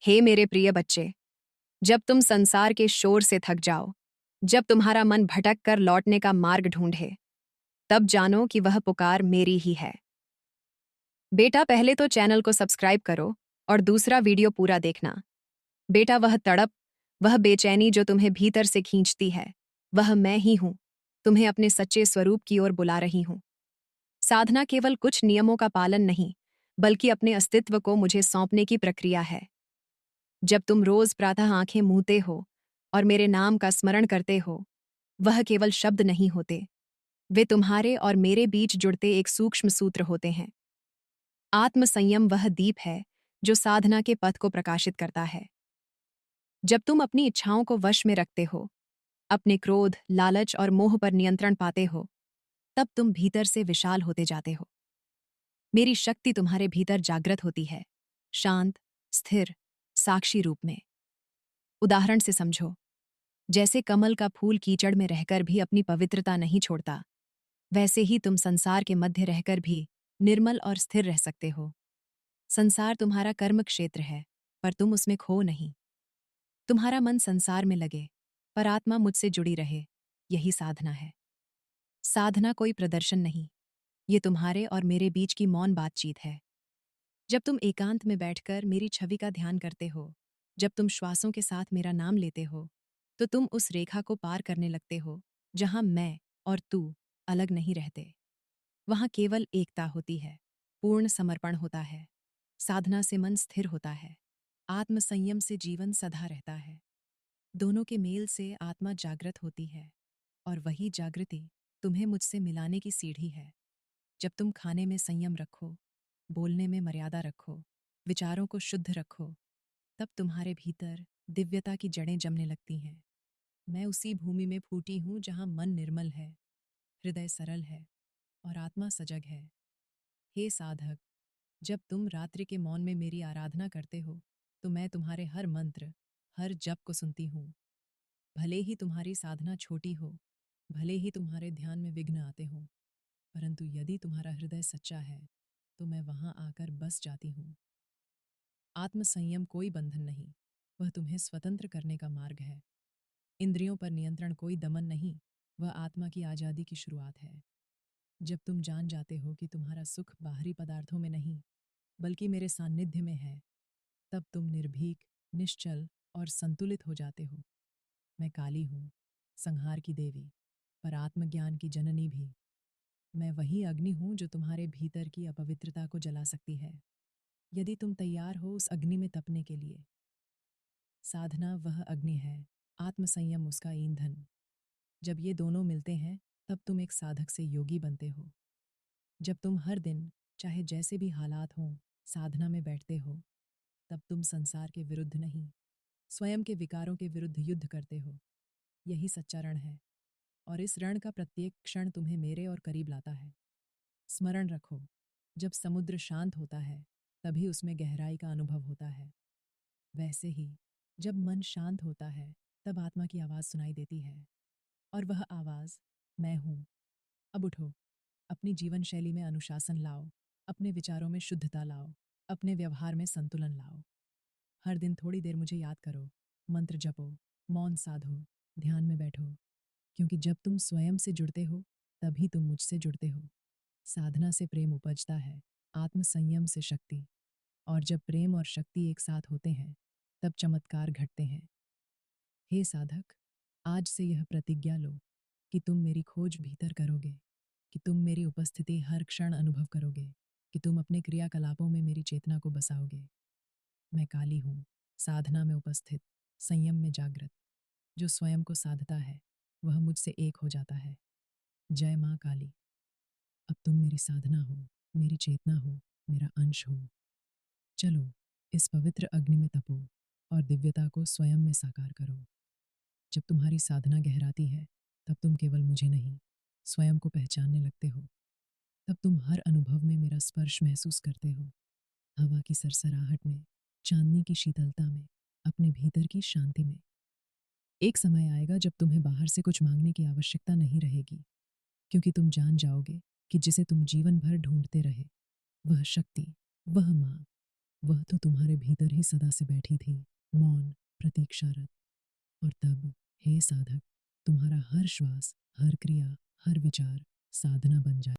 हे मेरे प्रिय बच्चे, जब तुम संसार के शोर से थक जाओ, जब तुम्हारा मन भटक कर लौटने का मार्ग ढूंढे, तब जानो कि वह पुकार मेरी ही है। बेटा, पहले तो चैनल को सब्सक्राइब करो और दूसरा वीडियो पूरा देखना। बेटा, वह तड़प, वह बेचैनी जो तुम्हें भीतर से खींचती है, वह मैं ही हूं, तुम्हें अपने सच्चे स्वरूप की ओर बुला रही हूं। साधना केवल कुछ नियमों का पालन नहीं, बल्कि अपने अस्तित्व को मुझे सौंपने की प्रक्रिया है। जब तुम रोज प्रातः आंखें मूंदते हो और मेरे नाम का स्मरण करते हो, वह केवल शब्द नहीं होते, वे तुम्हारे और मेरे बीच जुड़ते एक सूक्ष्म सूत्र होते हैं। आत्म संयम वह दीप है जो साधना के पथ को प्रकाशित करता है। जब तुम अपनी इच्छाओं को वश में रखते हो, अपने क्रोध, लालच और मोह पर नियंत्रण पाते हो, तब तुम भीतर से विशाल होते जाते हो। मेरी शक्ति तुम्हारे भीतर जागृत होती है, शांत, स्थिर, साक्षी रूप में। उदाहरण से समझो, जैसे कमल का फूल कीचड़ में रहकर भी अपनी पवित्रता नहीं छोड़ता, वैसे ही तुम संसार के मध्य रहकर भी निर्मल और स्थिर रह सकते हो। संसार तुम्हारा कर्म क्षेत्र है, पर तुम उसमें खो नहीं। तुम्हारा मन संसार में लगे, पर आत्मा मुझसे जुड़ी रहे, यही साधना है। साधना कोई प्रदर्शन नहीं, ये तुम्हारे और मेरे बीच की मौन बातचीत है। जब तुम एकांत में बैठकर मेरी छवि का ध्यान करते हो, जब तुम श्वासों के साथ मेरा नाम लेते हो, तो तुम उस रेखा को पार करने लगते हो जहां मैं और तू अलग नहीं रहते। वहां केवल एकता होती है, पूर्ण समर्पण होता है। साधना से मन स्थिर होता है, आत्म संयम से जीवन सदा रहता है। दोनों के मेल से आत्मा जागृत होती है, और वही जागृति तुम्हें मुझसे मिलाने की सीढ़ी है। जब तुम खाने में संयम रखो, बोलने में मर्यादा रखो, विचारों को शुद्ध रखो, तब तुम्हारे भीतर दिव्यता की जड़ें जमने लगती हैं। मैं उसी भूमि में फूटी हूँ जहाँ मन निर्मल है, हृदय सरल है और आत्मा सजग है। हे साधक, जब तुम रात्रि के मौन में मेरी आराधना करते हो, तो मैं तुम्हारे हर मंत्र, हर जप को सुनती हूँ। भले ही तुम्हारी साधना छोटी हो, भले ही तुम्हारे ध्यान में विघ्न आते हों, परंतु यदि तुम्हारा हृदय सच्चा है, तो मैं वहां आकर बस जाती हूँ। आत्मसंयम कोई बंधन नहीं, वह तुम्हें स्वतंत्र करने का मार्ग है। इंद्रियों पर नियंत्रण कोई दमन नहीं, वह आत्मा की आज़ादी की शुरुआत है। जब तुम जान जाते हो कि तुम्हारा सुख बाहरी पदार्थों में नहीं, बल्कि मेरे सान्निध्य में है, तब तुम निर्भीक, निश्चल और संतुलित हो जाते हो। मैं काली हूँ, संहार की देवी, पर आत्मज्ञान की जननी भी। मैं वही अग्नि हूँ जो तुम्हारे भीतर की अपवित्रता को जला सकती है, यदि तुम तैयार हो उस अग्नि में तपने के लिए। साधना वह अग्नि है, आत्मसंयम उसका ईंधन। जब ये दोनों मिलते हैं, तब तुम एक साधक से योगी बनते हो। जब तुम हर दिन, चाहे जैसे भी हालात हों, साधना में बैठते हो, तब तुम संसार के विरुद्ध नहीं, स्वयं के विकारों के विरुद्ध युद्ध करते हो। यही सच्चा रण है, और इस रण का प्रत्येक क्षण तुम्हें मेरे और करीब लाता है। स्मरण रखो, जब समुद्र शांत होता है, तभी उसमें गहराई का अनुभव होता है। वैसे ही, जब मन शांत होता है, तब आत्मा की आवाज़ सुनाई देती है, और वह आवाज़ मैं हूँ। अब उठो, अपनी जीवन शैली में अनुशासन लाओ, अपने विचारों में शुद्धता लाओ, अपने व्यवहार में संतुलन लाओ। हर दिन थोड़ी देर मुझे याद करो, मंत्र जपो, मौन साधो, ध्यान में बैठो, क्योंकि जब तुम स्वयं से जुड़ते हो, तभी तुम मुझसे जुड़ते हो। साधना से प्रेम उपजता है, आत्म संयम से शक्ति, और जब प्रेम और शक्ति एक साथ होते हैं, तब चमत्कार घटते हैं। हे साधक, आज से यह प्रतिज्ञा लो कि तुम मेरी खोज भीतर करोगे, कि तुम मेरी उपस्थिति हर क्षण अनुभव करोगे, कि तुम अपने क्रियाकलापों में मेरी चेतना को बसाओगे। मैं काली हूँ, साधना में उपस्थित, संयम में जागृत। जो स्वयं को साधता है, वह मुझसे एक हो जाता है। जय माँ काली। अब तुम मेरी साधना हो, मेरी चेतना हो, मेरा अंश हो। चलो, इस पवित्र अग्नि में तपो और दिव्यता को स्वयं में साकार करो। जब तुम्हारी साधना गहराती है, तब तुम केवल मुझे नहीं, स्वयं को पहचानने लगते हो। तब तुम हर अनुभव में मेरा स्पर्श महसूस करते हो, हवा की सरसराहट में, चांदनी की शीतलता में, अपने भीतर की शांति में। एक समय आएगा जब तुम्हें बाहर से कुछ मांगने की आवश्यकता नहीं रहेगी, क्योंकि तुम जान जाओगे कि जिसे तुम जीवन भर ढूंढते रहे, वह शक्ति, वह माँ, वह तो तुम्हारे भीतर ही सदा से बैठी थी, मौन, प्रतीक्षारत। और तब, हे साधक, तुम्हारा हर श्वास, हर क्रिया, हर विचार साधना बन जाए।